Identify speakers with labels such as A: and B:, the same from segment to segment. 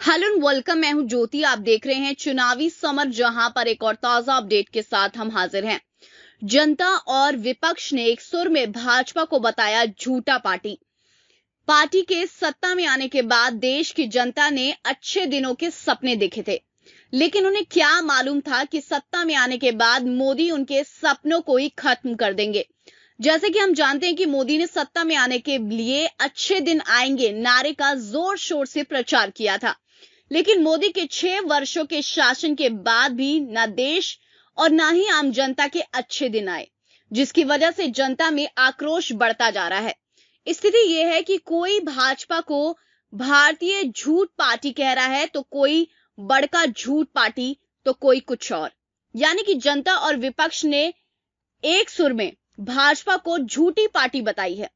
A: Hello and welcome. मैं हूं ज्योति। आप देख रहे हैं चुनावी समर, जहां पर एक और ताजा अपडेट के साथ हम हाजिर हैं। जनता और विपक्ष ने एक सुर में भाजपा को बताया झूठा पार्टी। पार्टी के सत्ता में आने के बाद देश की जनता ने अच्छे दिनों के सपने देखे थे, लेकिन उन्हें क्या मालूम था कि सत्ता में आने के बाद मोदी उनके सपनों को ही खत्म कर देंगे। जैसे कि हम जानते हैं कि मोदी ने सत्ता में आने के लिए अच्छे दिन आएंगे नारे का जोर शोर से प्रचार किया था, लेकिन मोदी के 6 वर्षों के शासन के बाद भी न देश और न ही आम जनता के अच्छे दिन आए, जिसकी वजह से जनता में आक्रोश बढ़ता जा रहा है। स्थिति यह है कि कोई भाजपा को भारतीय झूठ पार्टी कह रहा है, तो कोई बड़का झूठ पार्टी, तो कोई कुछ और। यानी कि जनता और विपक्ष ने एक सुर में भाजपा को झूठी पार्टी बताई है।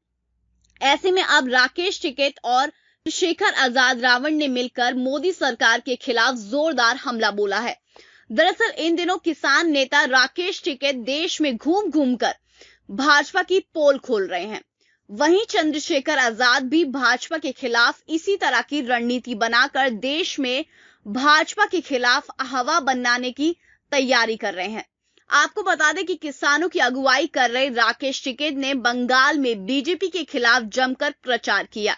A: ऐसे में अब राकेश टिकैत और शेखर आजाद रावण ने मिलकर मोदी सरकार के खिलाफ जोरदार हमला बोला है। दरअसल इन दिनों किसान नेता राकेश टिकैत देश में घूम घूम कर भाजपा की पोल खोल रहे हैं। वहीं चंद्रशेखर आजाद भी भाजपा के खिलाफ इसी तरह की रणनीति बनाकर देश में भाजपा के खिलाफ हवा बनाने की तैयारी कर रहे हैं। आपको बता दें कि किसानों की अगुवाई कर रहे राकेश टिकैत ने बंगाल में बीजेपी के खिलाफ जमकर प्रचार किया।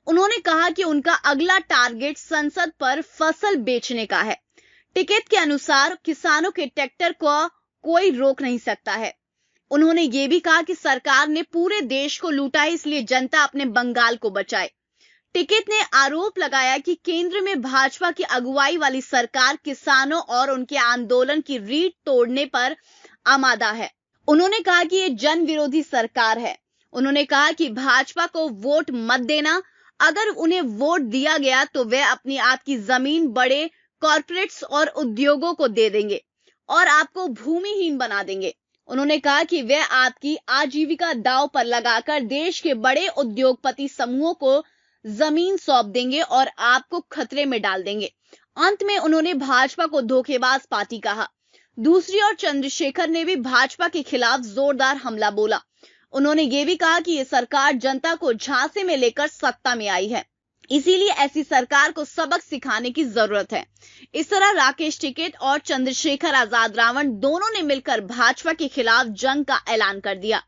A: उन्होंने कहा कि उनका अगला टारगेट संसद पर फसल बेचने का है। टिकैत के अनुसार किसानों के ट्रैक्टर को कोई रोक नहीं सकता है। उन्होंने ये भी कहा कि सरकार ने पूरे देश को लूटा है, इसलिए जनता अपने बंगाल को बचाए। टिकैत ने आरोप लगाया कि केंद्र में भाजपा की अगुवाई वाली सरकार किसानों और उनके आंदोलन की रीढ़ तोड़ने पर आमादा है। उन्होंने कहा कि ये जन विरोधी सरकार है। उन्होंने कहा कि भाजपा को वोट मत देना, अगर उन्हें वोट दिया गया तो वे अपनी आपकी जमीन बड़े कॉर्पोरेट्स और उद्योगों को दे देंगे और आपको भूमिहीन बना देंगे। उन्होंने कहा कि वे आपकी आजीविका दांव पर लगाकर देश के बड़े उद्योगपति समूहों को जमीन सौंप देंगे और आपको खतरे में डाल देंगे। अंत में उन्होंने भाजपा को धोखेबाज पार्टी कहा। दूसरी ओर चंद्रशेखर ने भी भाजपा के खिलाफ जोरदार हमला बोला। उन्होंने ये भी कहा कि ये सरकार जनता को झांसे में लेकर सत्ता में आई है, इसीलिए ऐसी सरकार को सबक सिखाने की जरूरत है। इस तरह राकेश टिकैत और चंद्रशेखर आजाद रावण दोनों ने मिलकर भाजपा के खिलाफ जंग का ऐलान कर दिया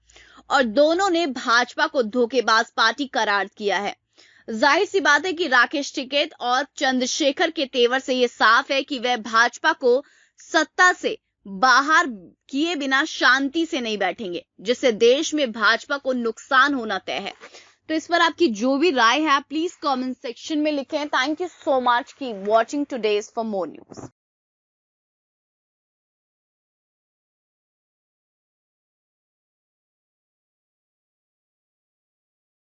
A: और दोनों ने भाजपा को धोखेबाज पार्टी करार किया है। जाहिर सी बात है कि राकेश टिकैत और चंद्रशेखर के तेवर से यह साफ है कि वह भाजपा को सत्ता से बाहर किए बिना शांति से नहीं बैठेंगे, जिससे देश में भाजपा को नुकसान होना तय है। तो इस पर आपकी जो भी राय है प्लीज कमेंट सेक्शन में लिखें। Thank you so much, keep watching today's for more news.